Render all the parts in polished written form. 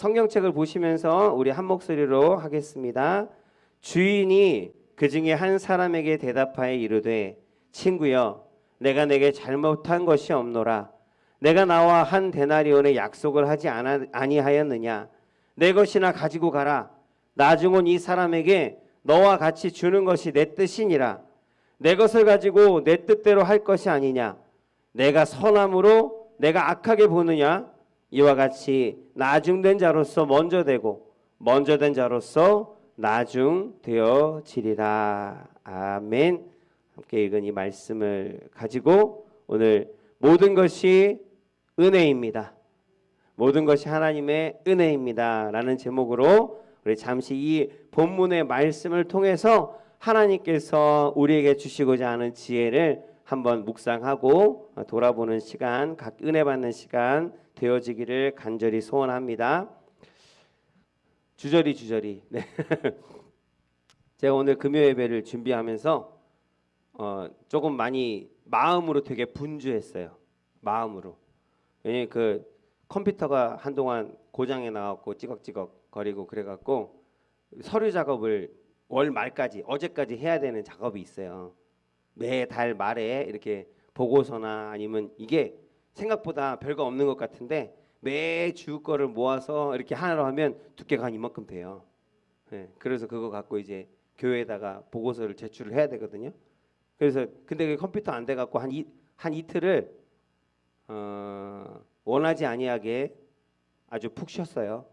성경책을 보시면서 우리 한 목소리로 하겠습니다. 주인이 그 중에 한 사람에게 대답하여 이르되 친구여 내가 내게 잘못한 것이 없노라. 내가 나와 한 데나리온의 약속을 하지 아니하였느냐. 내 것이나 가지고 가라. 나중은 이 사람에게 너와 같이 주는 것이 내 뜻이니라. 내 것을 가지고 내 뜻대로 할 것이 아니냐. 내가 선함으로 내가 악하게 보느냐. 이와 같이 나중된 자로서 먼저 되고 먼저 된 자로서 나중 되어지리라. 아멘. 함께 읽은 이 말씀을 가지고 오늘 모든 것이 은혜입니다. 모든 것이 하나님의 은혜입니다. 라는 제목으로 우리 잠시 이 본문의 말씀을 통해서 하나님께서 우리에게 주시고자 하는 지혜를 한번 묵상하고 돌아보는 시간, 각 은혜 받는 시간 되어지기를 간절히 소원합니다. 주저리. 네. 제가 오늘 금요 예배를 준비하면서 조금 많이 마음으로 되게 분주했어요. 마음으로. 왜냐면 그 컴퓨터가 한동안 고장에 나왔고 찌걱찌걱 거리고 그래갖고 서류 작업을 월 말까지 어제까지 해야 되는 작업이 있어요. 매달 말에 이렇게 보고서나 아니면 이게 생각보다 별거 없는 것 같은데 매주 거를 모아서 이렇게 하나로 하면 두께가 한 이만큼 돼요. 네, 그래서 그거 갖고 이제 교회에다가 보고서를 제출을 해야 되거든요. 그래서 근데 그 컴퓨터 안 돼갖고 한 이틀을 원하지 아니하게 아주 푹 쉬었어요.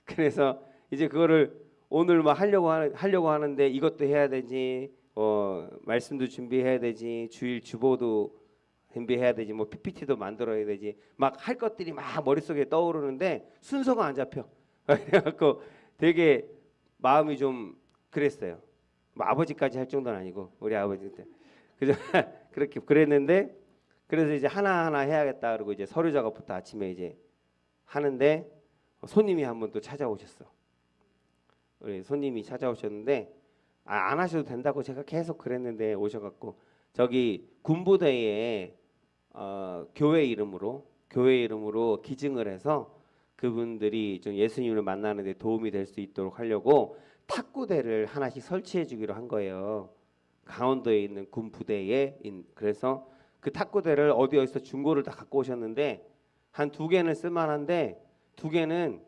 그래서 이제 그거를 오늘 막 하려고 하는데 이것도 해야 되지, 말씀도 준비해야 되지, 주일 주보도 준비해야 되지, 뭐 PPT도 만들어야 되지, 막 할 것들이 막 머릿속에 떠오르는데 순서가 안 잡혀. 그래갖고 되게 마음이 좀 그랬어요. 뭐 아버지까지 할 정도는 아니고 우리 아버지 때 그죠? 그렇게 그랬는데 그래서 이제 하나하나 해야겠다 그러고 이제 서류 작업부터 아침에 이제 하는데 손님이 한 번 또 찾아오셨어. 우리 손님이 찾아오셨는데 안 하셔도 된다고 제가 계속 그랬는데 오셔갖고 저기 군부대에 교회 이름으로 기증을 해서 그분들이 좀 예수님을 만나는 데 도움이 될 수 있도록 하려고 탁구대를 하나씩 설치해 주기로 한 거예요. 강원도에 있는 군부대에. 그래서 그 탁구대를 어디서 중고를 다 갖고 오셨는데 한 2개는 쓸만한데 2개는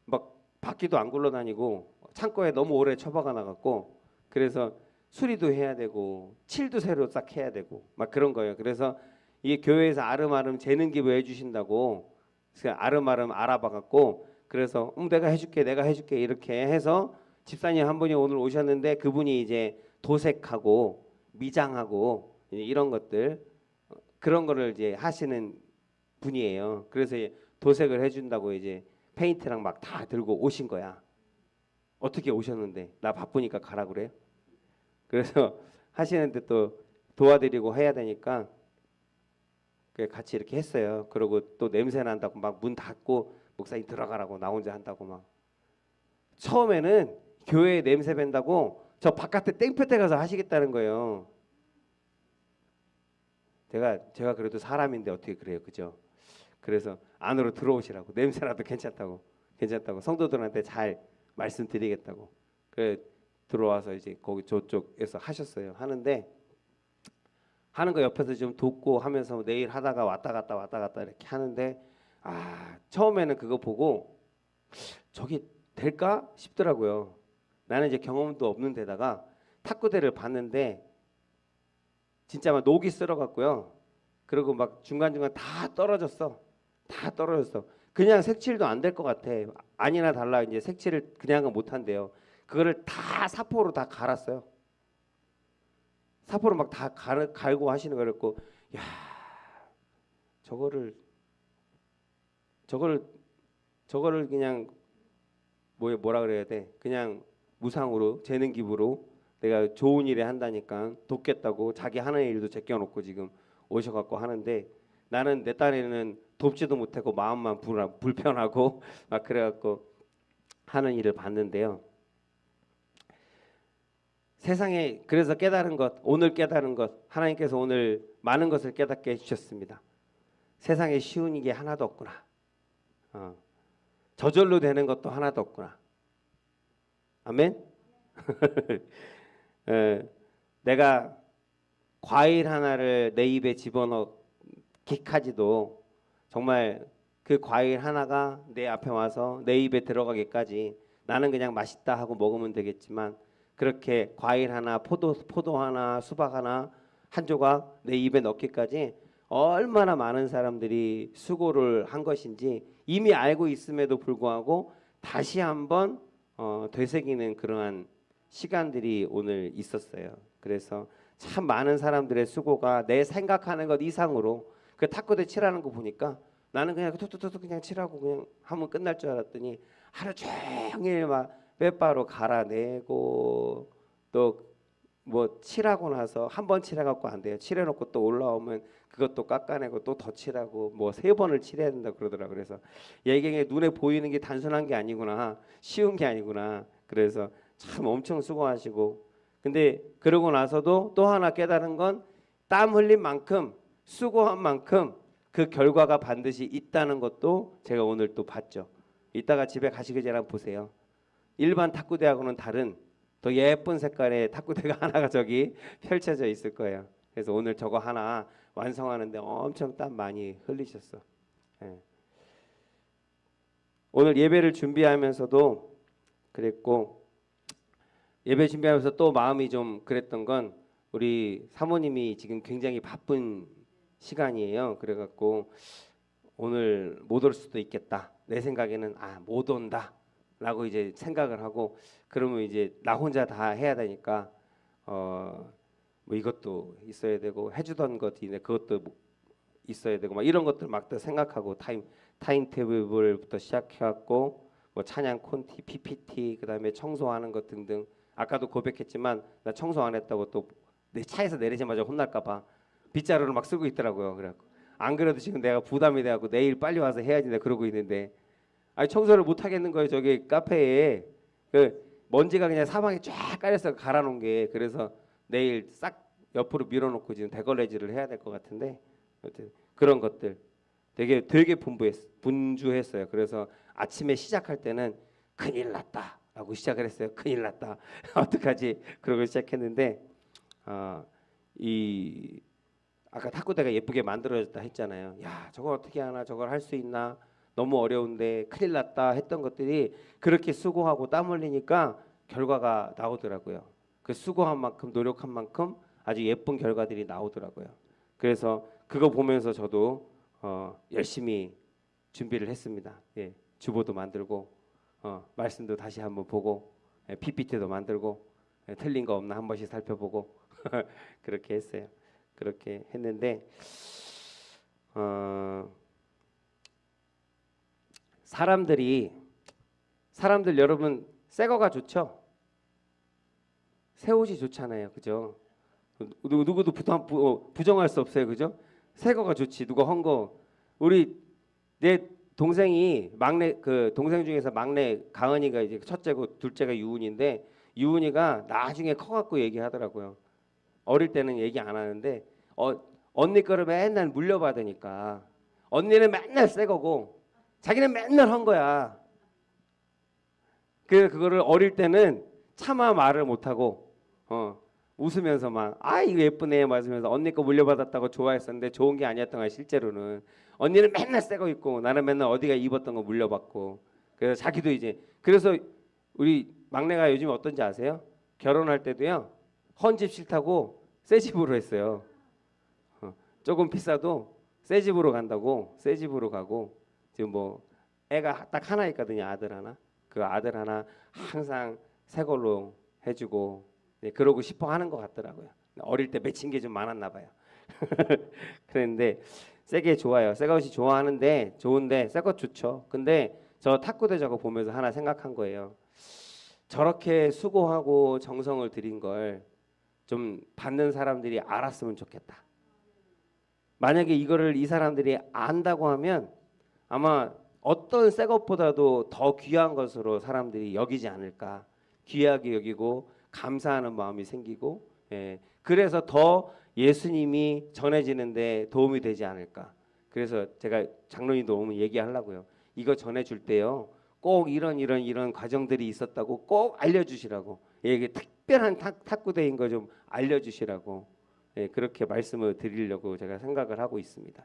막 바퀴도 안 굴러다니고 창고에 너무 오래 처박아 놔갖고 그래서 수리도 해야 되고 칠도 새로 싹 해야 되고 막 그런 거예요. 그래서 이게 교회에서 아름아름 재능 기부해 주신다고 아름아름 알아봐갖고 그래서 내가 해줄게 이렇게 해서 집사님 한 분이 오늘 오셨는데 그분이 이제 도색하고 미장하고 이런 것들 그런 거를 이제 하시는 분이에요. 그래서 도색을 해준다고 이제 페인트랑 막 다 들고 오신 거야. 어떻게 오셨는데 나 바쁘니까 가라 그래요. 그래서 하시는데 또 도와드리고 해야 되니까 같이 이렇게 했어요. 그리고 또 냄새 난다고 막 문 닫고 목사님 들어가라고 나 혼자 한다고 막. 처음에는 교회에 냄새 밴다고 저 바깥에 땡볕에 가서 하시겠다는 거예요. 제가 그래도 사람인데 어떻게 그래요, 그죠? 그래서 안으로 들어오시라고 냄새라도 괜찮다고 성도들한테 잘 말씀드리겠다고 들어와서 이제 거기 저쪽에서 하셨어요. 하는데 하는 거 옆에서 좀 돕고 하면서 내일 하다가 왔다 갔다 이렇게 하는데 처음에는 그거 보고 저기 될까 싶더라고요. 나는 이제 경험도 없는 데다가 탁구대를 봤는데 진짜 막 녹이 쓸어갖고요. 그리고 막 중간중간 다 떨어졌어. 그냥 색칠도 안 될 것 같아. 아니나 달라 이제 색칠을 그냥은 못 한대요. 그거를 다 사포로 다 갈았어요. 사포로 막 다 갈고 하시는 거였고, 야, 저거를 그냥 뭐라 그래야 돼? 그냥 무상으로 재능 기부로 내가 좋은 일에 한다니까 돕겠다고 자기 하는 일도 제껴놓고 지금 오셔갖고 하는데 나는 내 딴에는 돕지도 못하고 마음만 불편하고 막 그래갖고 하는 일을 봤는데요. 세상에 그래서 오늘 깨달은 것 하나님께서 오늘 많은 것을 깨닫게 해주셨습니다. 세상에 쉬운 게 하나도 없구나. 저절로 되는 것도 하나도 없구나. 아멘. 내가 과일 하나를 내 입에 집어넣기까지도 정말 그 과일 하나가 내 앞에 와서 내 입에 들어가기까지 나는 그냥 맛있다 하고 먹으면 되겠지만 그렇게 과일 하나, 포도 하나, 수박 하나 한 조각 내 입에 넣기까지 얼마나 많은 사람들이 수고를 한 것인지 이미 알고 있음에도 불구하고 다시 한번 되새기는 그러한 시간들이 오늘 있었어요. 그래서 참 많은 사람들의 수고가 내 생각하는 것 이상으로 그 탁구대 칠하는 거 보니까 나는 그냥 툭툭툭 그냥 칠하고 그냥 하면 끝날 줄 알았더니 하루 종일 막 빼바로 갈아내고 또 뭐 칠하고 나서 한 번 칠해갖고 안 돼요. 칠해놓고 또 올라오면 그것도 깎아내고 또 더 칠하고 뭐 3번을 칠해야 된다 그러더라고요. 그래서 예경에 눈에 보이는 게 단순한 게 아니구나, 쉬운 게 아니구나. 그래서 참 엄청 수고하시고 근데 그러고 나서도 또 하나 깨달은 건 땀 흘린 만큼 수고한 만큼 그 결과가 반드시 있다는 것도 제가 오늘 또 봤죠. 이따가 집에 가시기 전에 한번 보세요. 일반 탁구대하고는 다른 더 예쁜 색깔의 탁구대가 하나가 저기 펼쳐져 있을 거예요. 그래서 오늘 저거 하나 완성하는데 엄청 땀 많이 흘리셨어. 예. 오늘 예배를 준비하면서도 그랬고 예배 준비하면서 또 마음이 좀 그랬던 건 우리 사모님이 지금 굉장히 바쁜 시간이에요. 그래갖고 오늘 못 올 수도 있겠다. 내 생각에는 못 온다 라고 이제 생각을 하고 그러면 이제 나 혼자 다 해야 되니까 뭐 이것도 있어야 되고 해주던 것이 그것도 있어야 되고 막 이런 것들 막 다 생각하고 타임테이블부터 시작해갖고 뭐 찬양 콘티, PPT 그다음에 청소하는 것 등등 아까도 고백했지만 나 청소 안 했다고 또 내 차에서 내리자마자 혼날까봐 빗자루를 막 쓰고 있더라고요. 그래갖고 안 그래도 지금 내가 부담이 돼갖고 내일 빨리 와서 해야지 내가 그러고 있는데 청소를 못 하겠는 거예요. 저기 카페에 그 먼지가 그냥 사방에 쫙 깔려서 갈아놓은 게 그래서 내일 싹 옆으로 밀어놓고 지금 대걸레질을 해야 될 것 같은데 그런 것들 되게 분주했어요. 그래서 아침에 시작할 때는 큰일 났다라고 시작을 했어요. 큰일 났다. 어떡하지? 그러고 시작했는데 이 아까 탁구대가 예쁘게 만들어졌다 했잖아요. 야, 저걸 어떻게 하나? 저걸 할 수 있나? 너무 어려운데 큰일 났다 했던 것들이 그렇게 수고하고 땀 흘리니까 결과가 나오더라고요. 그 수고한 만큼 노력한 만큼 아주 예쁜 결과들이 나오더라고요. 그래서 그거 보면서 저도 열심히 준비를 했습니다. 예, 주보도 만들고 말씀도 다시 한번 보고 PPT도 만들고 틀린 거 없나 한 번씩 살펴보고 그렇게 했어요. 그렇게 했는데 사람들 여러분 새 거가 좋죠. 새 옷이 좋잖아요, 그죠? 누구도 부정할 수 없어요, 그죠? 새 거가 좋지. 누가 헌 거. 내 동생이 막내 그 동생 중에서 막내 가은이가 이제 첫째고 둘째가 유은인데 유은이가 나중에 커갖고 얘기하더라고요. 어릴 때는 얘기 안 하는데 언니 거를 맨날 물려받으니까 언니는 맨날 새 거고 자기는 맨날 헌 거야. 그거를 어릴 때는 차마 말을 못하고 웃으면서 막 이거 예쁘네 맞으면서 언니 거 물려받았다고 좋아했었는데 좋은 게 아니었던 거야. 실제로는 언니는 맨날 새 거 입고 나는 맨날 어디가 입었던 거 물려받고 그래서 자기도 이제 그래서 우리 막내가 요즘 어떤지 아세요? 결혼할 때도요 헌 집 싫다고 새 집으로 했어요. 조금 비싸도 새 집으로 간다고 새 집으로 가고 지금 뭐 애가 딱 하나 있거든요. 아들 하나. 그 아들 하나 항상 새 걸로 해주고 그러고 싶어 하는 것 같더라고요. 어릴 때 맺힌 게 좀 많았나 봐요. 그랬는데 새게 좋아요. 새 것이 좋아하는데 좋은데 새 것 좋죠. 근데 저 탁구대 저거 보면서 하나 생각한 거예요. 저렇게 수고하고 정성을 들인 걸 좀 받는 사람들이 알았으면 좋겠다. 만약에 이거를 이 사람들이 안다고 하면 아마 어떤 새 것보다도 더 귀한 것으로 사람들이 여기지 않을까. 귀하게 여기고 감사하는 마음이 생기고 그래서 더 예수님이 전해지는데 도움이 되지 않을까. 그래서 제가 장로님도 오면 얘기하려고요. 이거 전해줄 때요. 꼭 이런 과정들이 있었다고 꼭 알려주시라고. 이게 특별한 탁구대인 거 좀 알려주시라고. 예, 그렇게 말씀을 드리려고 제가 생각을 하고 있습니다.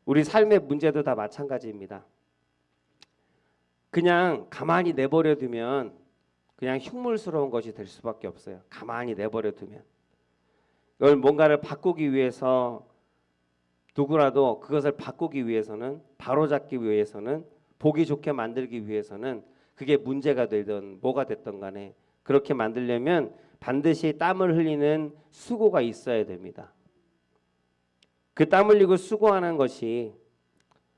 우리 삶의 문제도 다 마찬가지입니다. 그냥 가만히 내버려 두면 그냥 흉물스러운 것이 될 수밖에 없어요. 가만히 내버려 두면. 이걸 뭔가를 바꾸기 위해서 누구라도 그것을 바꾸기 위해서는 바로잡기 위해서는 보기 좋게 만들기 위해서는 그게 문제가 되든 뭐가 됐든 간에 그렇게 만들려면 반드시 땀을 흘리는 수고가 있어야 됩니다. 그 땀 흘리고 수고하는 것이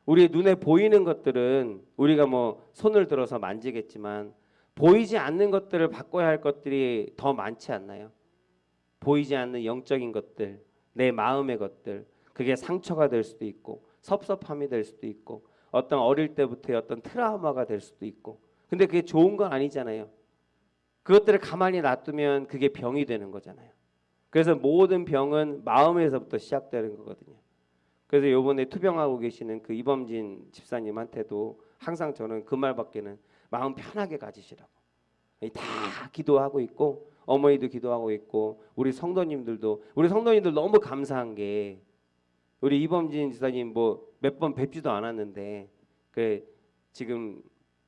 우리 눈에 보이는 것들은 우리가 뭐 손을 들어서 만지겠지만 보이지 않는 것들을 바꿔야 할 것들이 더 많지 않나요? 보이지 않는 영적인 것들, 내 마음의 것들, 그게 상처가 될 수도 있고 섭섭함이 될 수도 있고 어떤 어릴 때부터의 어떤 트라우마가 될 수도 있고 근데 그게 좋은 건 아니잖아요. 그것들을 가만히 놔두면 그게 병이 되는 거잖아요. 그래서 모든 병은 마음에서부터 시작되는 거거든요. 그래서 이번에 투병하고 계시는 그 이범진 집사님한테도 항상 저는 그 말밖에는 마음 편하게 가지시라고. 다 기도하고 있고 어머니도 기도하고 있고 우리 성도님들 너무 감사한 게 우리 이범진 집사님 뭐 몇 번 뵙지도 않았는데 그 지금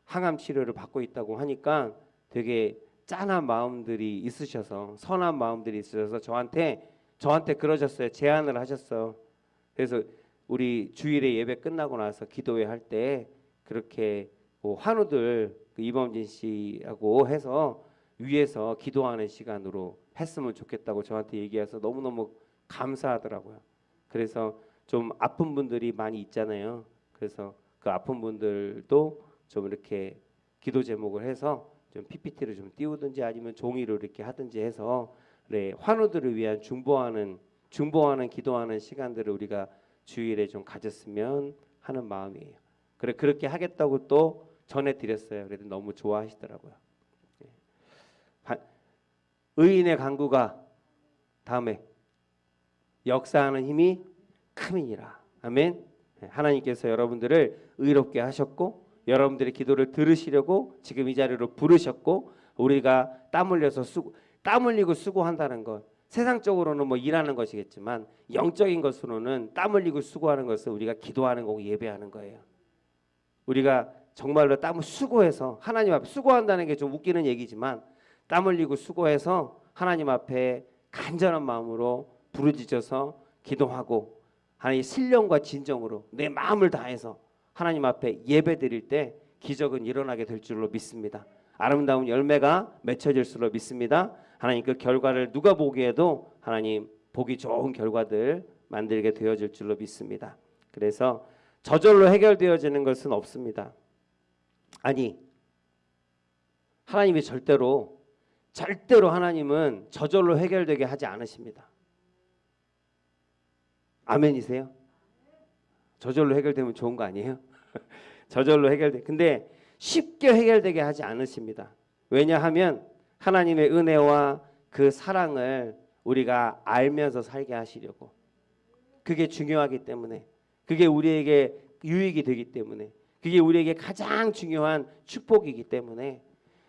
항암 치료를 받고 있다고 하니까 되게 짠한 마음들이 있으셔서 선한 마음들이 있으셔서 저한테 그러셨어요. 제안을 하셨어요. 그래서 우리 주일에 예배 끝나고 나서 기도회 할 때 그렇게 뭐 환우들 그 이범진 씨하고 해서 위에서 기도하는 시간으로 했으면 좋겠다고 저한테 얘기해서 너무너무 감사하더라고요. 그래서 좀 아픈 분들이 많이 있잖아요. 그래서 그 아픈 분들도 좀 이렇게 기도 제목을 해서 좀 PPT를 좀 띄우든지 아니면 종이로 이렇게 하든지 해서 네, 환우들을 위한 중보하는 기도하는 시간들을 우리가 주일에 좀 가졌으면 하는 마음이에요. 그래 그렇게 하겠다고 또 전해드렸어요. 그래도 너무 좋아하시더라고요. 의인의 간구가 다음에 역사하는 힘이 큼이니라. 아멘. 하나님께서 여러분들을 의롭게 하셨고 여러분들의 기도를 들으시려고 지금 이 자리로 부르셨고 우리가 땀 흘리고 수고한다는 것 세상적으로는 뭐 일하는 것이겠지만 영적인 것으로는 땀 흘리고 수고하는 것을 우리가 기도하는 거고 예배하는 거예요. 우리가 정말로 땀을 수고해서 하나님 앞에 수고한다는 게 좀 웃기는 얘기지만 땀 흘리고 수고해서 하나님 앞에 간절한 마음으로 부르짖어서 기도하고 하나님 신령과 진정으로 내 마음을 다해서 하나님 앞에 예배드릴 때 기적은 일어나게 될 줄로 믿습니다. 아름다운 열매가 맺혀질 줄로 믿습니다. 하나님 그 결과를 누가 보기에도 하나님 보기 좋은 결과들 만들게 되어질 줄로 믿습니다. 그래서 저절로 해결되어지는 것은 없습니다. 아니 하나님이 절대로 하나님은 저절로 해결되게 하지 않으십니다. 아멘이세요? 저절로 해결되면 좋은 거 아니에요? 저절로 해결돼. 근데 쉽게 해결되게 하지 않으십니다. 왜냐하면 하나님의 은혜와 그 사랑을 우리가 알면서 살게 하시려고. 그게 중요하기 때문에. 그게 우리에게 유익이 되기 때문에. 그게 우리에게 가장 중요한 축복이기 때문에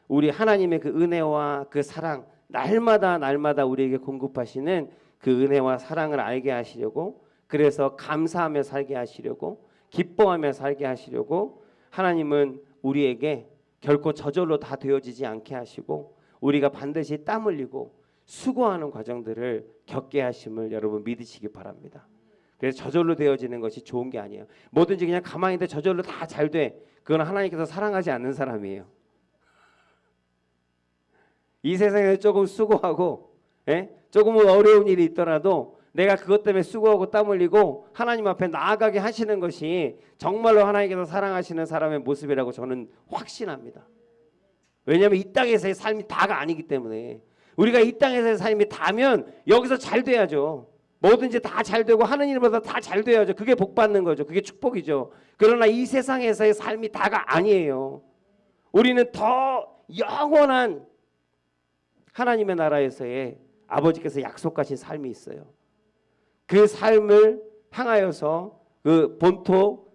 우리 하나님의 그 은혜와 그 사랑 날마다 우리에게 공급하시는 그 은혜와 사랑을 알게 하시려고 그래서 감사하며 살게 하시려고 기뻐하며 살게 하시려고 하나님은 우리에게 결코 저절로 다 되어지지 않게 하시고 우리가 반드시 땀 흘리고 수고하는 과정들을 겪게 하심을 여러분 믿으시기 바랍니다. 그래서 저절로 되어지는 것이 좋은 게 아니에요. 뭐든지 그냥 가만히 있는데 저절로 다 잘 돼. 그건 하나님께서 사랑하지 않는 사람이에요. 이 세상에서 조금 수고하고 조금 어려운 일이 있더라도 내가 그것 때문에 수고하고 땀 흘리고 하나님 앞에 나아가게 하시는 것이 정말로 하나님께서 사랑하시는 사람의 모습이라고 저는 확신합니다. 왜냐하면 이 땅에서의 삶이 다가 아니기 때문에 우리가 이 땅에서의 삶이 다면 여기서 잘 돼야죠. 뭐든지 다 잘 되고 하는 일보다 다 잘 돼야죠. 그게 복 받는 거죠. 그게 축복이죠. 그러나 이 세상에서의 삶이 다가 아니에요. 우리는 더 영원한 하나님의 나라에서의 아버지께서 약속하신 삶이 있어요. 그 삶을 향하여서 그 본토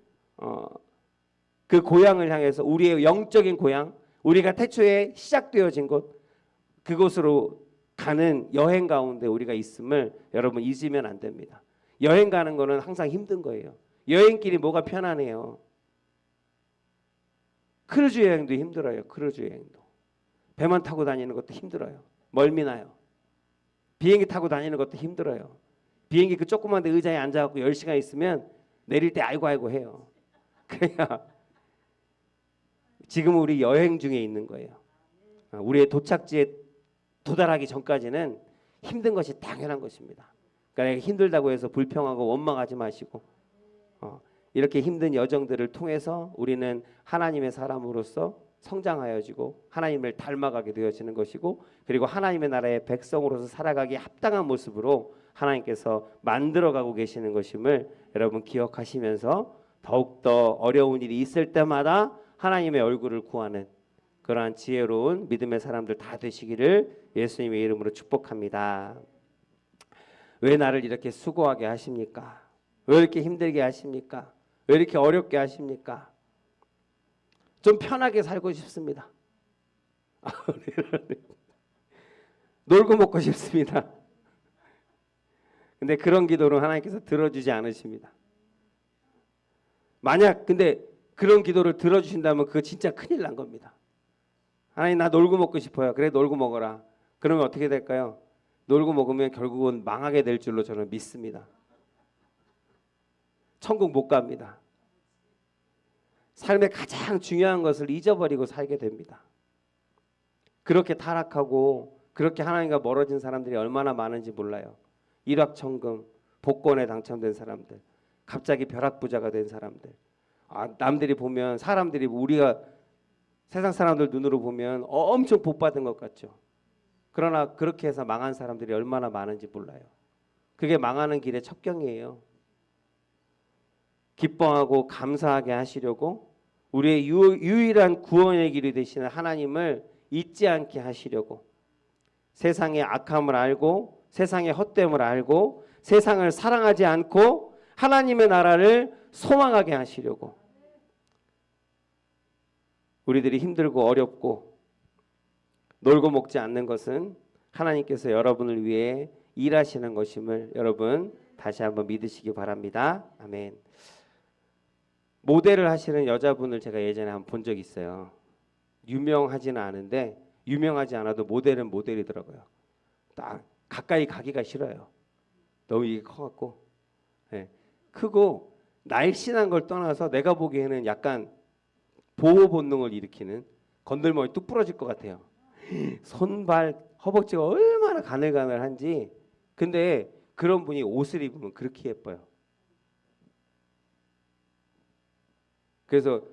그 그 고향을 향해서 우리의 영적인 고향, 우리가 태초에 시작되어진 곳, 그곳으로 가는 여행 가운데 우리가 있음을 여러분 잊으면 안 됩니다. 여행 가는 거는 항상 힘든 거예요. 여행길이 뭐가 편안해요. 크루즈 여행도 힘들어요. 크루즈 여행도. 배만 타고 다니는 것도 힘들어요. 멀미나요. 비행기 타고 다니는 것도 힘들어요. 비행기 그 조그만 데 의자에 앉아갖고 10시간 있으면 내릴 때 아이고 해요. 그래야 지금 우리 여행 중에 있는 거예요. 우리의 도착지에 도달하기 전까지는 힘든 것이 당연한 것입니다. 그러니까 힘들다고 해서 불평하고 원망하지 마시고 이렇게 힘든 여정들을 통해서 우리는 하나님의 사람으로서 성장하여지고 하나님을 닮아가게 되어지는 것이고, 그리고 하나님의 나라의 백성으로서 살아가기 합당한 모습으로 하나님께서 만들어가고 계시는 것임을 여러분 기억하시면서 더욱더 어려운 일이 있을 때마다 하나님의 얼굴을 구하는 그러한 지혜로운 믿음의 사람들 다 되시기를 예수님의 이름으로 축복합니다. 왜 나를 이렇게 수고하게 하십니까? 왜 이렇게 힘들게 하십니까? 왜 이렇게 어렵게 하십니까? 좀 편하게 살고 싶습니다. 놀고 먹고 싶습니다. 근데 그런 기도는 하나님께서 들어주지 않으십니다. 만약 근데 그런 기도를 들어주신다면 그거 진짜 큰일 난 겁니다. 하나님, 나 놀고 먹고 싶어요. 그래, 놀고 먹어라. 그러면 어떻게 될까요? 놀고 먹으면 결국은 망하게 될 줄로 저는 믿습니다. 천국 못 갑니다. 삶의 가장 중요한 것을 잊어버리고 살게 됩니다. 그렇게 타락하고 그렇게 하나님과 멀어진 사람들이 얼마나 많은지 몰라요. 일확천금, 복권에 당첨된 사람들, 갑자기 벼락부자가 된 사람들. 남들이 보면, 사람들이, 우리가 세상 사람들 눈으로 보면 엄청 복 받은 것 같죠. 그러나 그렇게 해서 망한 사람들이 얼마나 많은지 몰라요. 그게 망하는 길의 첩경이에요. 기뻐하고 감사하게 하시려고, 우리의 유일한 구원의 길이 되시는 하나님을 잊지 않게 하시려고, 세상의 악함을 알고 세상의 헛됨을 알고 세상을 사랑하지 않고 하나님의 나라를 소망하게 하시려고, 우리들이 힘들고 어렵고 놀고 먹지 않는 것은 하나님께서 여러분을 위해 일하시는 것임을 여러분 다시 한번 믿으시기 바랍니다. 아멘. 모델을 하시는 여자분을 제가 예전에 한번 본 적이 있어요. 유명하지는 않은데, 유명하지 않아도 모델은 모델이더라고요. 딱 가까이 가기가 싫어요. 너무 이게 커갖고. 네. 크고 날씬한 걸 떠나서 내가 보기에는 약간 보호 본능을 일으키는, 건들머리 뚝 부러질 것 같아요. 손발 허벅지가 얼마나 가늘가늘한지. 근데 그런 분이 옷을 입으면 그렇게 예뻐요. 그래서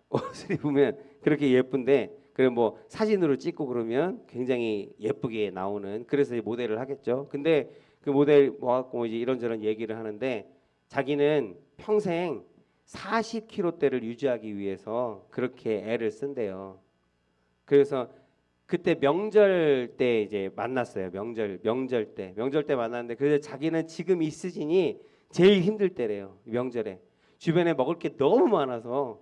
옷을 입으면 그렇게 예쁜데, 그래 뭐 사진으로 찍고 그러면 굉장히 예쁘게 나오는, 그래서 모델을 하겠죠. 근데 그 모델 와갖고 이제 이런저런 얘기를 하는데, 자기는 평생 40kg대를 유지하기 위해서 그렇게 애를 쓴대요. 그래서 그때 명절 때 이제 만났어요. 명절 때 만났는데, 그래서 자기는 지금 이 시즌이 제일 힘들 때래요. 명절에 주변에 먹을 게 너무 많아서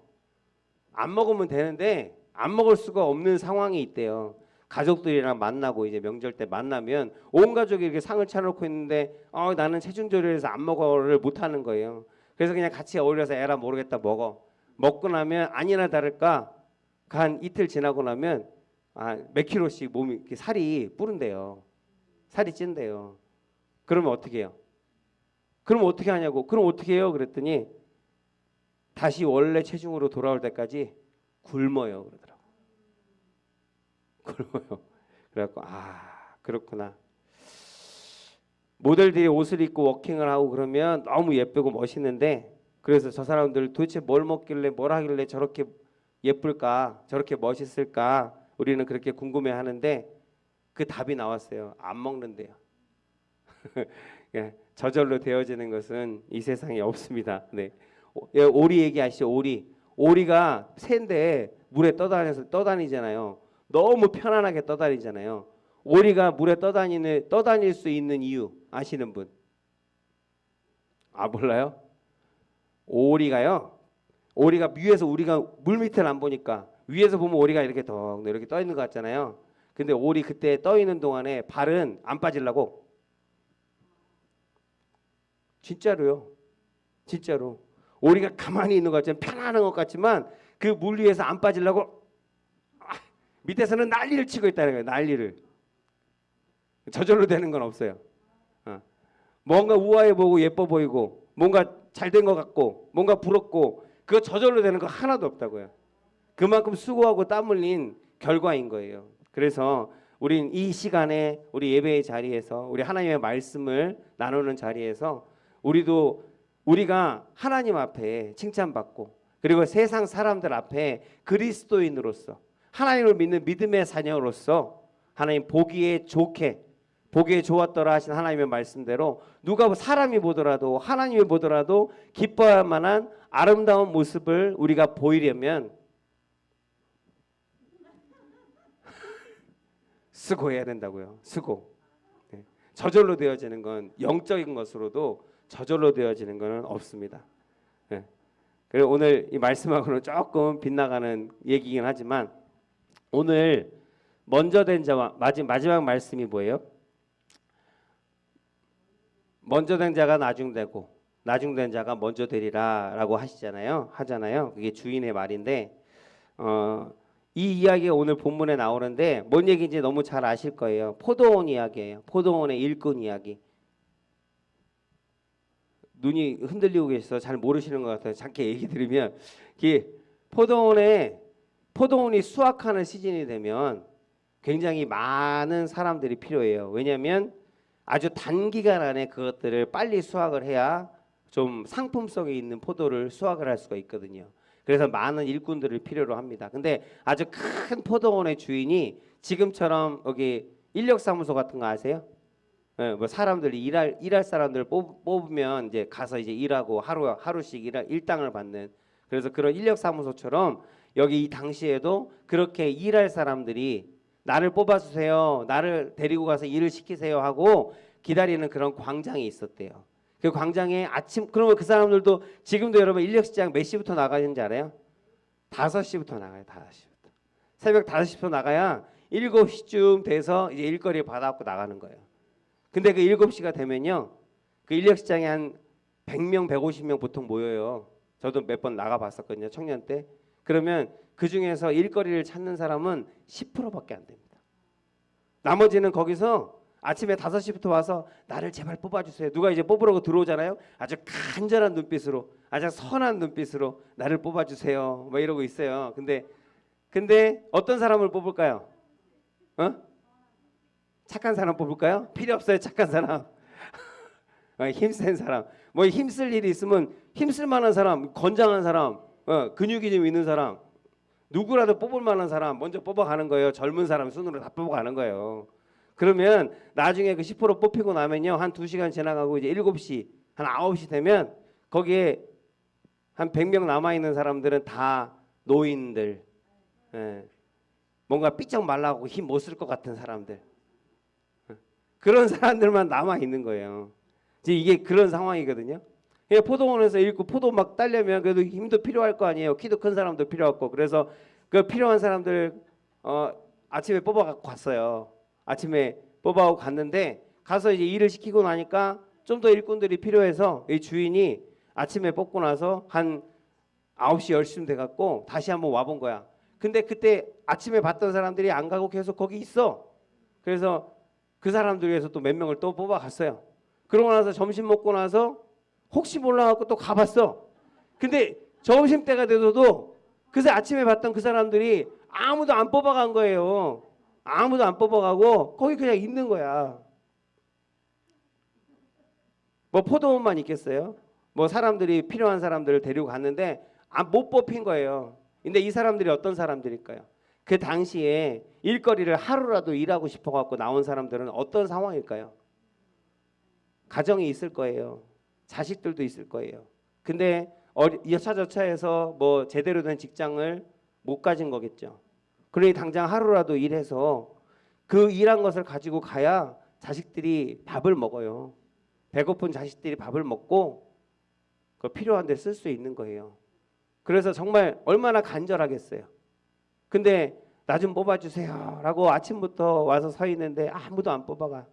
안 먹으면 되는데 안 먹을 수가 없는 상황이 있대요. 가족들이랑 만나고 이제 명절 때 만나면 온 가족이 이렇게 상을 차려놓고 있는데 나는 체중 조절해서 안 먹어를 못 하는 거예요. 그래서 그냥 같이 어울려서 에라 모르겠다 먹어. 먹고 나면 아니나 다를까 한 이틀 지나고 나면 몇 킬로씩 몸이 이렇게 살이 뿌른대요. 살이 찐대요. 그러면 어떻게 해요? 그럼 어떻게 하냐고. 그럼 어떻게 해요? 그랬더니 다시 원래 체중으로 돌아올 때까지 굶어요 그러더라고. 굶어요. 그래갖고 그렇구나. 모델들이 옷을 입고 워킹을 하고 그러면 너무 예쁘고 멋있는데, 그래서 저 사람들 도대체 뭘 먹길래 뭘 하길래 저렇게 예쁠까, 저렇게 멋있을까, 우리는 그렇게 궁금해하는데 그 답이 나왔어요. 안 먹는데요. 저절로 되어지는 것은 이 세상에 없습니다. 네. 오리 얘기하시죠. 오리가 새인데 물에 떠다니잖아요. 너무 편안하게 떠다니잖아요. 오리가 물에 떠다닐 수 있는 이유 아시는 분? 몰라요? 오리가요, 오리가 위에서 우리가 물 밑을 안 보니까 위에서 보면 오리가 이렇게 이렇게 떠 있는 것 같잖아요. 근데 오리 그때 떠 있는 동안에 발은 안 빠지려고 진짜로요. 진짜로 오리가 가만히 있는 것 같지만 편안한 것 같지만 그 물 위에서 안 빠지려고 밑에서는 난리를 치고 있다는 거예요. 난리를. 저절로 되는 건 없어요. 뭔가 우아해 보이고 예뻐 보이고 뭔가 잘 된 것 같고 뭔가 부럽고 그거 저절로 되는 거 하나도 없다고요. 그만큼 수고하고 땀 흘린 결과인 거예요. 그래서 우린 이 시간에 우리 예배의 자리에서 우리 하나님의 말씀을 나누는 자리에서 우리가 하나님 앞에 칭찬받고 그리고 세상 사람들 앞에 그리스도인으로서 하나님을 믿는 믿음의 자녀로서 하나님 보기에 좋았더라 하신 하나님의 말씀대로 누가 사람이 보더라도 하나님이 보더라도 기뻐할 만한 아름다운 모습을 우리가 보이려면 수고해야 된다고요. 수고. 저절로 되어지는 건 영적인 것으로도 저절로 되어지는 것은 없습니다. 그리고 오늘 이 말씀하고는 조금 빗나가는 얘기긴 하지만 오늘 먼저 된 자와 마지막 말씀이 뭐예요? 먼저 된 자가 나중되고 나중된 자가 먼저 되리라라고 하잖아요. 그게 주인의 말인데 이 이야기가 오늘 본문에 나오는데 뭔 얘기인지 너무 잘 아실 거예요. 포도원 이야기예요. 포도원의 일꾼 이야기. 눈이 흔들리고 계셔서 잘 모르시는 것 같아요. 잠깐 얘기 드리면 포도원이 수확하는 시즌이 되면 굉장히 많은 사람들이 필요해요. 왜냐하면 아주 단기간 안에 그것들을 빨리 수확을 해야 좀 상품성이 있는 포도를 수확을 할 수가 있거든요. 그래서 많은 일꾼들을 필요로 합니다. 근데 아주 큰 포도원의 주인이 지금처럼 여기 인력사무소 같은 거 아세요? 뭐 사람들이 일할 사람들 뽑으면 이제 가서 이제 일하고 하루씩 일당을 받는 그래서 그런 인력사무소처럼 여기 이 당시에도 그렇게 일할 사람들이 나를 뽑아주세요. 나를 데리고 가서 일을 시키세요 하고 기다리는 그런 광장이 있었대요. 그 광장에 그러면 그 사람들도 지금도 여러분 인력시장 몇 시부터 나가는지 알아요? 5시부터 나가요. 5시부터. 새벽 5시부터 나가야 7시쯤 돼서 이제 일거리 받아갖고 나가는 거예요. 근데 그 7시가 되면요. 그 인력시장에 한 100명, 150명 보통 모여요. 저도 몇 번 나가봤었거든요. 청년 때. 그러면 그중에서 일거리를 찾는 사람은 10%밖에 안 됩니다. 나머지는 거기서 아침에 5시부터 와서 나를 제발 뽑아주세요. 누가 이제 뽑으라고 들어오잖아요. 아주 간절한 눈빛으로 아주 선한 눈빛으로 나를 뽑아주세요. 뭐 이러고 있어요. 근데 어떤 사람을 뽑을까요? 착한 사람 뽑을까요? 필요 없어요. 착한 사람. 힘센 사람. 뭐 힘쓸 일이 있으면 힘쓸 만한 사람, 건장한 사람, 근육이 좀 있는 사람 누구라도 뽑을 만한 사람 먼저 뽑아가는 거예요. 젊은 사람 순으로 다 뽑아가는 거예요. 그러면 나중에 그 10% 뽑히고 나면요. 한 2시간 지나가고 이제 7시, 한 9시 되면 거기에 한 100명 남아있는 사람들은 다 노인들, 뭔가 삐쩍 말라고 힘 못 쓸 것 같은 사람들. 그런 사람들만 남아있는 거예요. 이제 이게 그런 상황이거든요. 포도원에서 읽고 포도 막 따려면 그래도 힘도 필요할 거 아니에요. 키도 큰 사람도 필요하고 그래서 그 필요한 사람들 아침에 뽑아갖고 갔어요. 아침에 뽑아갖고 갔는데 가서 이제 일을 시키고 나니까 좀 더 일꾼들이 필요해서 이 주인이 아침에 뽑고 나서 한 9시 10시쯤 돼갖고 다시 한번 와본 거야. 근데 그때 아침에 봤던 사람들이 안 가고 계속 거기 있어. 그래서 그 사람들 위해서 또 몇 명을 또 뽑아갔어요. 그러고 나서 점심 먹고 나서 혹시 몰라갖고 또 가봤어. 근데 점심때가 돼서도 그새 아침에 봤던 그 사람들이 아무도 안 뽑아간 거예요. 아무도 안 뽑아가고 거기 그냥 있는 거야. 뭐 포도원만 있겠어요? 뭐 사람들이 필요한 사람들을 데리고 갔는데 못 뽑힌 거예요. 근데 이 사람들이 어떤 사람들일까요? 그 당시에 일거리를 하루라도 일하고 싶어갖고 나온 사람들은 어떤 상황일까요? 가정이 있을 거예요. 자식들도 있을 거예요. 근데 여차저차해서 뭐 제대로 된 직장을 못 가진 거겠죠. 그러니 당장 하루라도 일해서 그 일한 것을 가지고 가야 자식들이 밥을 먹어요. 배고픈 자식들이 밥을 먹고 그 필요한 데 쓸 수 있는 거예요. 그래서 정말 얼마나 간절하겠어요. 근데 나 좀 뽑아주세요 라고 아침부터 와서 서 있는데 아무도 안 뽑아가.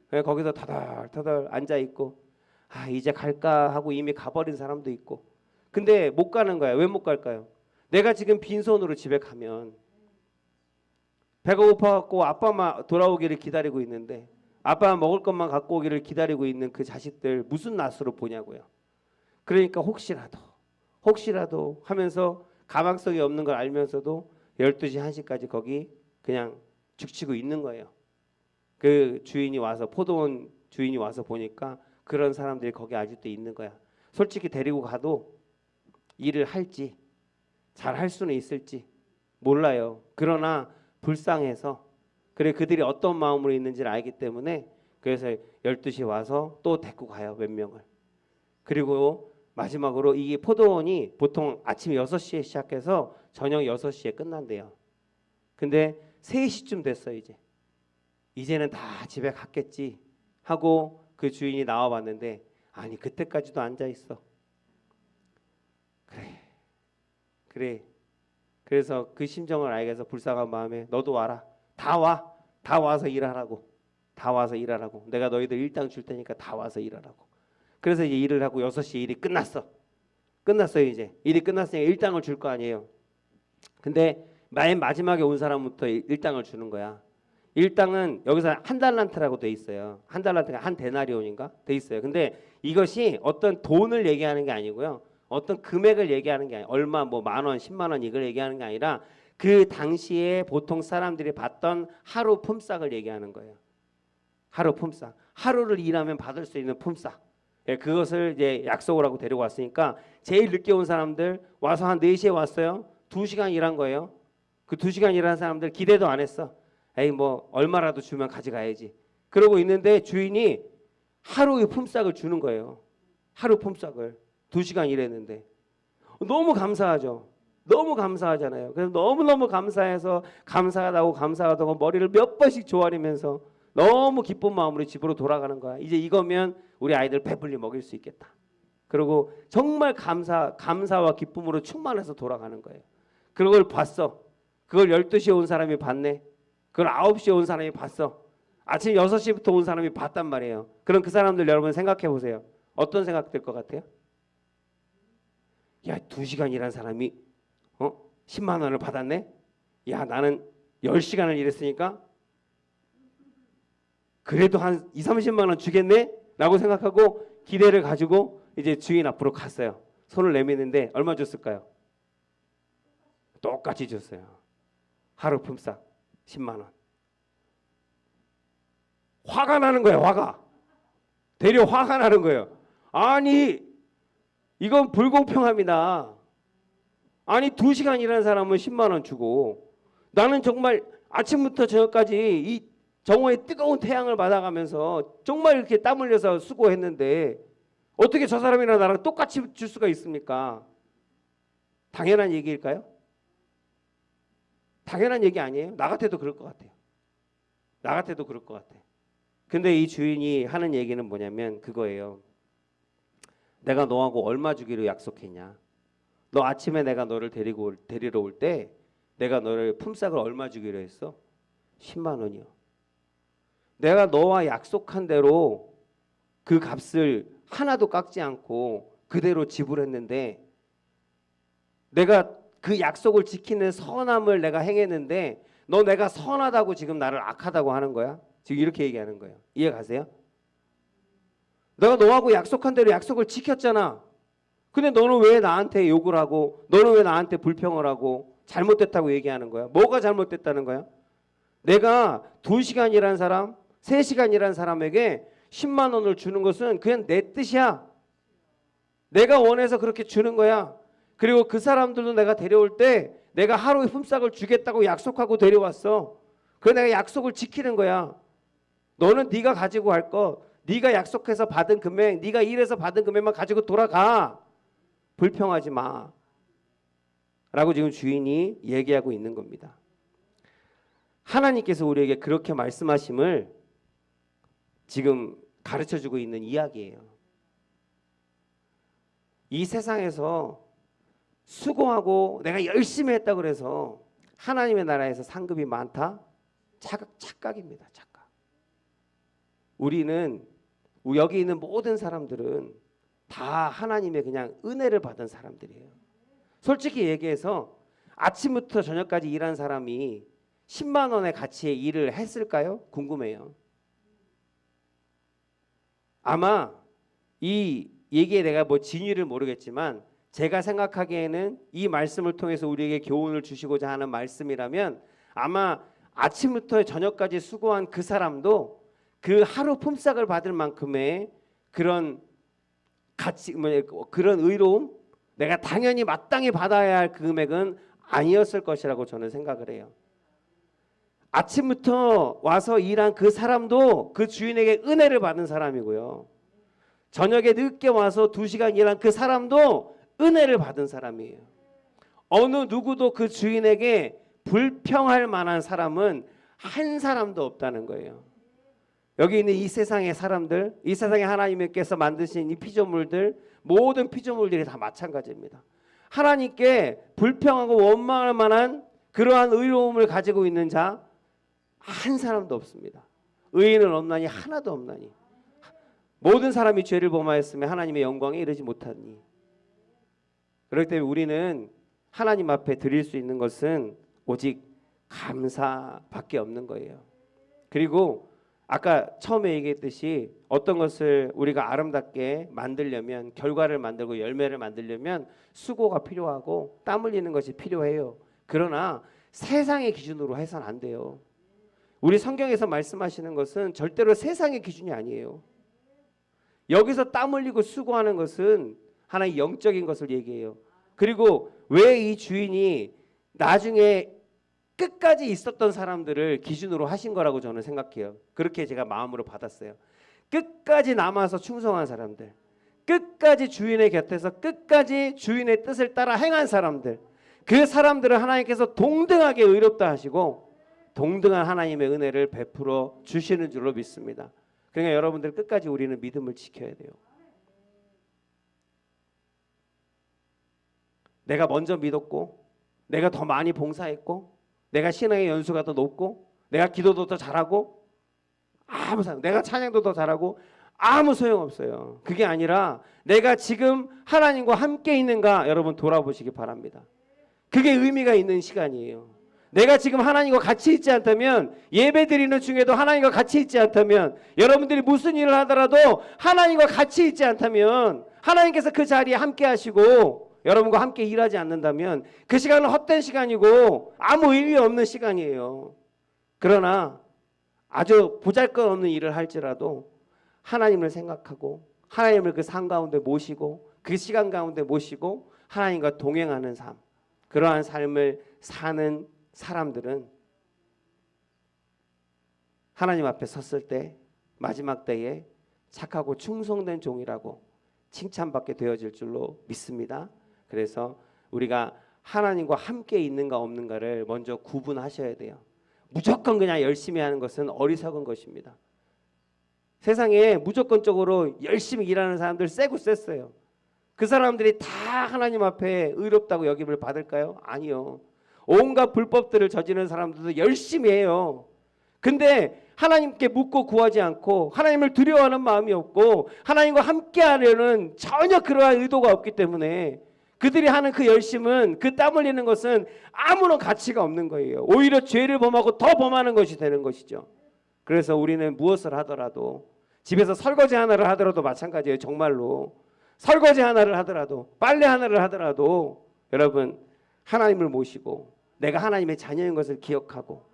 그냥 거기서 터덜터덜 앉아있고 이제 갈까 하고 이미 가버린 사람도 있고. 근데 못 가는 거야. 왜 못 갈까요? 내가 지금 빈손으로 집에 가면 배가 고파갖고 아빠만 돌아오기를 기다리고 있는데 아빠가 먹을 것만 갖고 오기를 기다리고 있는 그 자식들 무슨 낯으로 보냐고요. 그러니까 혹시라도 하면서 가망성이 없는 걸 알면서도 12시 1시까지 거기 그냥 죽치고 있는 거예요. 그 주인이 와서 포도원 주인이 와서 보니까 그런 사람들이 거기 아직도 있는 거야. 솔직히 데리고 가도 일을 할지 잘 할 수는 있을지 몰라요. 그러나 불쌍해서 그래 그들이 어떤 마음으로 있는지를 알기 때문에 그래서 12시에 와서 또 데리고 가요. 몇 명을. 그리고 마지막으로 이 포도원이 보통 아침 6시에 시작해서 저녁 6시에 끝난대요. 근데 3시쯤 됐어 이제. 이제는 다 집에 갔겠지 하고 그 주인이 나와봤는데 아니 그때까지도 앉아있어. 그래. 그래서 그 심정을 알게해서 불쌍한 마음에 너도 와라. 다 와서 일하라고. 다 와서 일하라고. 내가 너희들 일당 줄 테니까 다 와서 일하라고. 그래서 이제 일을 하고 6시에 일이 끝났어요 이제. 일이 끝났으니까 일당을 줄 거 아니에요. 근데 맨 마지막에 온 사람부터 일당을 주는 거야. 일당은 여기서 한 달란트라고 돼 있어요. 한 달란트가 한 데나리온인가 돼 있어요. 근데 이것이 어떤 돈을 얘기하는 게 아니고요. 어떤 금액을 얘기하는 게 아니에요. 얼마 뭐 10,000원, 100,000원 이걸 얘기하는 게 아니라 그 당시에 보통 사람들이 받던 하루 품삯을 얘기하는 거예요. 하루 품삯. 하루를 일하면 받을 수 있는 품삯. 예, 그것을 이제 약속을 하고 데리고 왔으니까 제일 늦게 온 사람들 와서 한 4시에 왔어요. 2시간 일한 거예요. 그 2시간 일한 사람들 기대도 안 했어. 에이 뭐 얼마라도 주면 가져가야지. 그러고 있는데 주인이 하루의 품삯을 주는 거예요. 하루 품삯을. 2시간 일했는데. 너무 감사하죠. 너무 감사하잖아요. 그래서 너무너무 감사해서 감사하다고 머리를 몇 번씩 조아리면서 너무 기쁜 마음으로 집으로 돌아가는 거야. 이제 이거면 우리 아이들 배불리 먹일 수 있겠다. 그리고 정말 감사와 기쁨으로 충만해서 돌아가는 거예요. 그걸 봤어. 그걸 12시에 온 사람이 봤네. 그걸 9시에 온 사람이 봤어. 아침 6시부터 온 사람이 봤단 말이에요. 그럼 그 사람들 여러분 생각해 보세요. 어떤 생각 들 것 같아요? 야, 2시간 일한 사람이 10만 원을 받았네? 야, 나는 10시간을 일했으니까 그래도 한 2, 30만 원 주겠네? 라고 생각하고 기대를 가지고 이제 주인 앞으로 갔어요. 손을 내미는데 얼마 줬을까요? 똑같이 줬어요. 하루 품삯 10만 원. 화가 나는 거예요. 되려 화가 나는 거예요. 아니 이건 불공평합니다. 아니 2시간 일하는 사람은 10만 원 주고 나는 정말 아침부터 저녁까지 이 정오의 뜨거운 태양을 받아가면서 정말 이렇게 땀 흘려서 수고했는데 어떻게 저 사람이랑 나랑 똑같이 줄 수가 있습니까? 당연한 얘기일까요? 당연한 얘기 아니에요? 나 같아도 그럴 것 같아요. 나 같아도 그럴 것 같아. 근데 이 주인이 하는 얘기는 뭐냐면 그거예요. 내가 너하고 얼마 주기로 약속했냐? 너 아침에 내가 너를 데리러 올 때 내가 너를 품삯을 얼마 주기로 했어? 10만 원이요. 내가 너와 약속한 대로 그 값을 하나도 깎지 않고 그대로 지불했는데 내가 그 약속을 지키는 선함을 내가 행했는데 너 내가 선하다고 지금 나를 악하다고 하는 거야? 지금 이렇게 얘기하는 거예요. 이해 가세요? 내가 너하고 약속한 대로 약속을 지켰잖아. 근데 너는 왜 나한테 욕을 하고 너는 왜 나한테 불평을 하고 잘못됐다고 얘기하는 거야? 뭐가 잘못됐다는 거야? 내가 2시간 일한 사람, 3시간 일한 사람에게 10만 원을 주는 것은 그냥 내 뜻이야. 내가 원해서 그렇게 주는 거야. 그리고 그 사람들도 내가 데려올 때 내가 하루의 품삯을 주겠다고 약속하고 데려왔어. 그래서 내가 약속을 지키는 거야. 너는 네가 가지고 갈 거, 네가 약속해서 받은 금액, 네가 일해서 받은 금액만 가지고 돌아가. 불평하지 마. 라고 지금 주인이 얘기하고 있는 겁니다. 하나님께서 우리에게 그렇게 말씀하심을 지금 가르쳐주고 있는 이야기예요. 이 세상에서 수고하고 내가 열심히 했다 그래서 하나님의 나라에서 상급이 많다? 착각입니다. 착각. 우리는 여기 있는 모든 사람들은 다 하나님의 그냥 은혜를 받은 사람들이에요. 솔직히 얘기해서 아침부터 저녁까지 일한 사람이 10만 원의 가치의 일을 했을까요? 궁금해요. 아마 이 얘기에 내가 뭐 진위를 모르겠지만 제가 생각하기에는 이 말씀을 통해서 우리에게 교훈을 주시고자 하는 말씀이라면 아마 아침부터 저녁까지 수고한 그 사람도 그 하루 품삯을 받을 만큼의 그런 가치, 그런 의로움, 내가 당연히 마땅히 받아야 할 그 금액은 아니었을 것이라고 저는 생각을 해요. 아침부터 와서 일한 그 사람도 그 주인에게 은혜를 받은 사람이고요. 저녁에 늦게 와서 2시간 일한 그 사람도 은혜를 받은 사람이에요. 어느 누구도 그 주인에게 불평할 만한 사람은 한 사람도 없다는 거예요. 여기 있는 이 세상의 사람들, 이 세상에 하나님께서 만드신 이 피조물들, 모든 피조물들이 다 마찬가지입니다. 하나님께 불평하고 원망할 만한 그러한 의로움을 가지고 있는 자 한 사람도 없습니다. 의인은 없나니 하나도 없나니. 모든 사람이 죄를 범하였으며 하나님의 영광에 이르지 못하니. 그렇기 때문에 우리는 하나님 앞에 드릴 수 있는 것은 오직 감사밖에 없는 거예요. 그리고 아까 처음에 얘기했듯이 어떤 것을 우리가 아름답게 만들려면, 결과를 만들고 열매를 만들려면 수고가 필요하고 땀 흘리는 것이 필요해요. 그러나 세상의 기준으로 해서는 안 돼요. 우리 성경에서 말씀하시는 것은 절대로 세상의 기준이 아니에요. 여기서 땀 흘리고 수고하는 것은 하나의 영적인 것을 얘기해요. 그리고 왜 이 주인이 나중에 끝까지 있었던 사람들을 기준으로 하신 거라고 저는 생각해요. 그렇게 제가 마음으로 받았어요. 끝까지 남아서 충성한 사람들, 끝까지 주인의 곁에서 끝까지 주인의 뜻을 따라 행한 사람들, 그 사람들을 하나님께서 동등하게 의롭다 하시고 동등한 하나님의 은혜를 베풀어 주시는 줄로 믿습니다. 그러니까 여러분들 끝까지 우리는 믿음을 지켜야 돼요. 내가 먼저 믿었고, 내가 더 많이 봉사했고, 내가 신앙의 연수가 더 높고, 내가 기도도 더 잘하고, 내가 찬양도 더 잘하고 아무 소용없어요. 그게 아니라 내가 지금 하나님과 함께 있는가 여러분 돌아보시기 바랍니다. 그게 의미가 있는 시간이에요. 내가 지금 하나님과 같이 있지 않다면, 예배드리는 중에도 하나님과 같이 있지 않다면, 여러분들이 무슨 일을 하더라도 하나님과 같이 있지 않다면, 하나님께서 그 자리에 함께 하시고 여러분과 함께 일하지 않는다면 그 시간은 헛된 시간이고 아무 의미 없는 시간이에요. 그러나 아주 보잘것없는 일을 할지라도 하나님을 생각하고 하나님을 그 삶 가운데 모시고 그 시간 가운데 모시고 하나님과 동행하는 삶, 그러한 삶을 사는 사람들은 하나님 앞에 섰을 때 마지막 때에 착하고 충성된 종이라고 칭찬받게 되어질 줄로 믿습니다. 그래서 우리가 하나님과 함께 있는가 없는가를 먼저 구분하셔야 돼요. 무조건 그냥 열심히 하는 것은 어리석은 것입니다. 세상에 무조건적으로 열심히 일하는 사람들 세고 셌어요. 그 사람들이 다 하나님 앞에 의롭다고 여김을 받을까요? 아니요. 온갖 불법들을 저지르는 사람들도 열심히 해요. 근데 하나님께 묻고 구하지 않고 하나님을 두려워하는 마음이 없고 하나님과 함께 하려는 전혀 그러한 의도가 없기 때문에 그들이 하는 그 열심은, 그 땀 흘리는 것은 아무런 가치가 없는 거예요. 오히려 죄를 범하고 더 범하는 것이 되는 것이죠. 그래서 우리는 무엇을 하더라도, 집에서 설거지 하나를 하더라도 마찬가지예요. 정말로 설거지 하나를 하더라도, 빨래 하나를 하더라도 여러분 하나님을 모시고 내가 하나님의 자녀인 것을 기억하고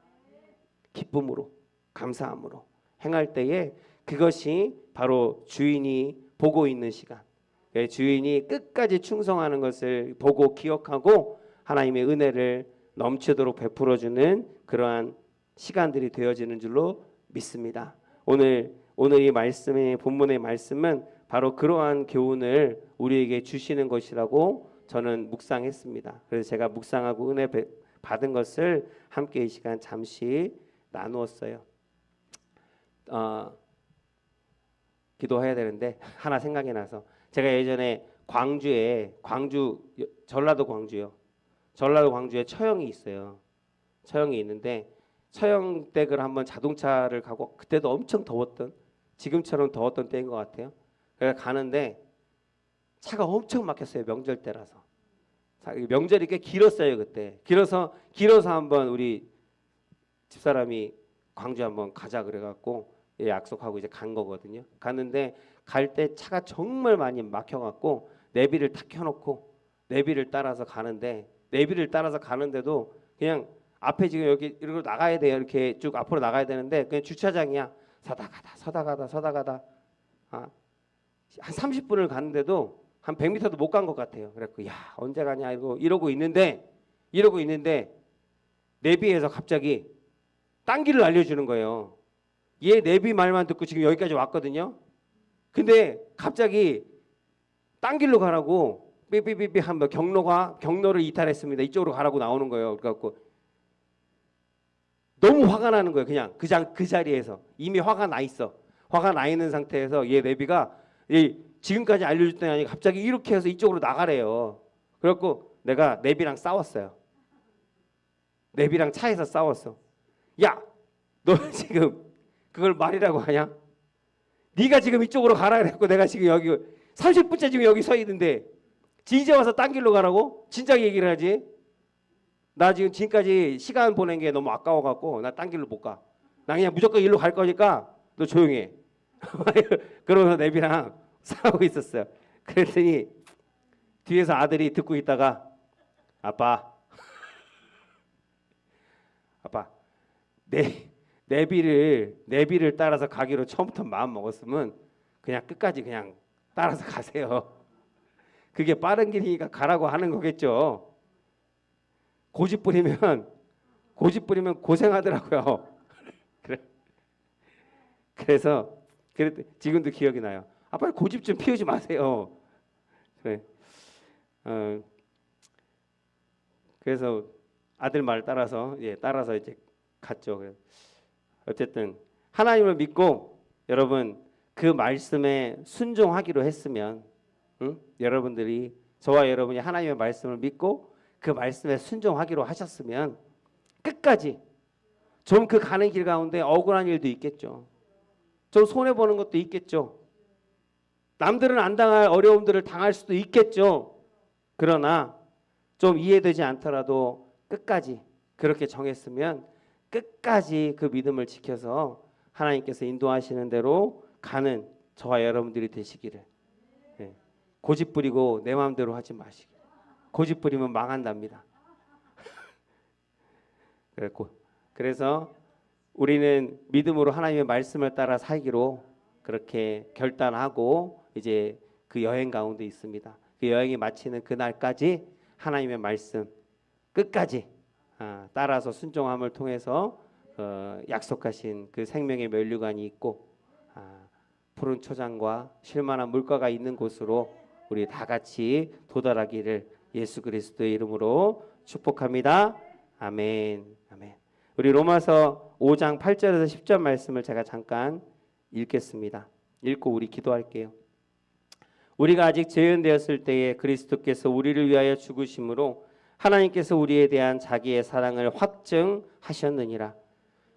기쁨으로 감사함으로 행할 때에 그것이 바로 주인이 보고 있는 시간, 주인이 끝까지 충성하는 것을 보고 기억하고 하나님의 은혜를 넘치도록 베풀어주는 그러한 시간들이 되어지는 줄로 믿습니다. 오늘 이 말씀의 본문의 말씀은 바로 그러한 교훈을 우리에게 주시는 것이라고 저는 묵상했습니다. 그래서 제가 묵상하고 은혜 받은 것을 함께 이 시간 잠시 나누었어요. 기도해야 되는데 하나 생각이 나서, 제가 예전에 전라도 광주요. 전라도 광주에 처형이 있어요. 처형이 있는데 처형 댁을 한번 자동차를 가고 그때도 엄청 더웠던 지금처럼 더웠던 때인 것 같아요. 그래서 가는데 차가 엄청 막혔어요. 명절 때라서. 명절이 꽤 길었어요 그때. 길어서 한번 우리 집사람이 광주 한번 가자 그래갖고 약속하고 이제 간 거거든요. 갔는데 갈 때 차가 정말 많이 막혀갖고 내비를 탁 켜놓고 내비를 따라서 가는데도 그냥 앞에 지금 여기 이리로 나가야 돼요. 이렇게 쭉 앞으로 나가야 되는데 그냥 주차장이야. 서다 가다 한 30분을 갔는데도 한 100m도 못 간 것 같아요. 그래갖고 야 언제 가냐 이러고 있는데 내비에서 갑자기 딴 길을 알려주는 거예요. 얘 내비 말만 듣고 지금 여기까지 왔거든요. 근데 갑자기 딴 길로 가라고 삐삐삐삐 하면 경로를 이탈했습니다. 이쪽으로 가라고 나오는 거예요. 그래갖고 너무 화가 나는 거예요. 그냥 그 자리에서 이미 화가 나 있어. 화가 나 있는 상태에서 얘 내비가 지금까지 알려줬더니 아니 갑자기 이렇게 해서 이쪽으로 나가래요. 그래갖고 내가 내비랑 싸웠어요. 내비랑 차에서 싸웠어. 야, 너 지금 그걸 말이라고 하냐? 네가 지금 이쪽으로 가라 그랬고 내가 지금 여기 30분째 지금 여기 서 있는데 이제 와서 딴 길로 가라고? 진작 얘기를 하지. 나 지금 지금까지 시간 보낸 게 너무 아까워갖고 나 딴 길로 못 가. 나 그냥 무조건 일로 갈 거니까 너 조용히 해. 그러면서 내비랑 싸우고 있었어요. 그랬더니 뒤에서 아들이 듣고 있다가 아빠 내비를 따라서 가기로 처음부터 마음 먹었으면 그냥 끝까지 그냥 따라서 가세요. 그게 빠른 길이니까 가라고 하는 거겠죠. 고집 부리면 고생하더라고요. 그래서 지금도 기억이 나요. 아빠 고집 좀 피우지 마세요. 그래. 그래서 아들 말 따라서 이제 갔죠. 어쨌든 하나님을 믿고 여러분 그 말씀에 순종하기로 했으면 여러분들이 저와 여러분이 하나님의 말씀을 믿고 그 말씀에 순종하기로 하셨으면 끝까지 좀 그 가는 길 가운데 억울한 일도 있겠죠. 좀 손해보는 것도 있겠죠. 남들은 안 당할 어려움들을 당할 수도 있겠죠. 그러나 좀 이해되지 않더라도 끝까지 그렇게 정했으면 끝까지 그 믿음을 지켜서 하나님께서 인도하시는 대로 가는 저와 여러분들이 되시기를. 고집 부리고 내 마음대로 하지 마시길. 고집 부리면 망한답니다. 그래서 우리는 믿음으로 하나님의 말씀을 따라 살기로 그렇게 결단하고 이제 그 여행 가운데 있습니다. 그 여행이 마치는 그날까지 하나님의 말씀 끝까지 따라서 순종함을 통해서 약속하신 그 생명의 면류관이 있고 푸른 초장과 쉴만한 물가가 있는 곳으로 우리 다 같이 도달하기를 예수 그리스도의 이름으로 축복합니다. 아멘. 아멘. 우리 로마서 5장 8절에서 10절 말씀을 제가 잠깐 읽겠습니다. 읽고 우리 기도할게요. 우리가 아직 죄인되었을 때에 그리스도께서 우리를 위하여 죽으심으로 하나님께서 우리에 대한 자기의 사랑을 확증하셨느니라.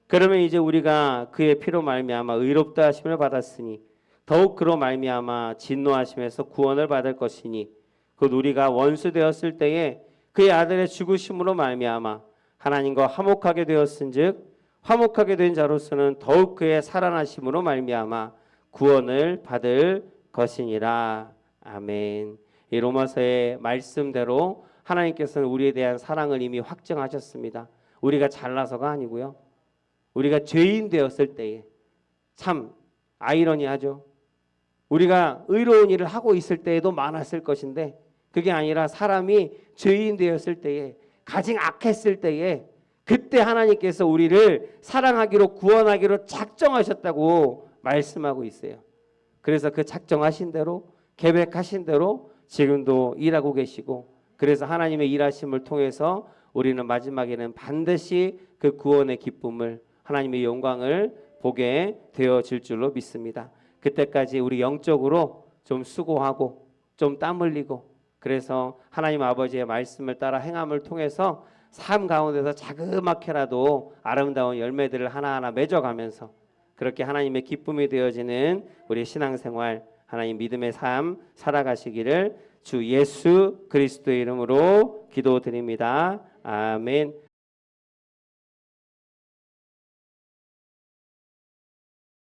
그러면 이제 우리가 그의 피로 말미암아 의롭다 하심을 받았으니 더욱 그로 말미암아 진노하심에서 구원을 받을 것이니 곧 우리가 원수 되었을 때에 그의 아들의 죽으심으로 말미암아 하나님과 화목하게 되었은즉 화목하게 된 자로서는 더욱 그의 살아나심으로 말미암아 구원을 받을 것이니라. 아멘. 이 로마서의 말씀대로 하나님께서는 우리에 대한 사랑을 이미 확증하셨습니다. 우리가 잘나서가 아니고요. 우리가 죄인 되었을 때에 참 아이러니하죠. 우리가 의로운 일을 하고 있을 때에도 많았을 것인데 그게 아니라 사람이 죄인 되었을 때에 가장 악했을 때에 그때 하나님께서 우리를 사랑하기로 구원하기로 작정하셨다고 말씀하고 있어요. 그래서 그 작정하신 대로 계획하신 대로 지금도 일하고 계시고 그래서 하나님의 일하심을 통해서 우리는 마지막에는 반드시 그 구원의 기쁨을 하나님의 영광을 보게 되어질 줄로 믿습니다. 그때까지 우리 영적으로 좀 수고하고 좀 땀 흘리고 그래서 하나님 아버지의 말씀을 따라 행함을 통해서 삶 가운데서 자그맣게라도 아름다운 열매들을 하나하나 맺어가면서 그렇게 하나님의 기쁨이 되어지는 우리 신앙생활 하나님 믿음의 삶 살아가시기를 주 예수 그리스도의 이름으로 기도드립니다. 아멘.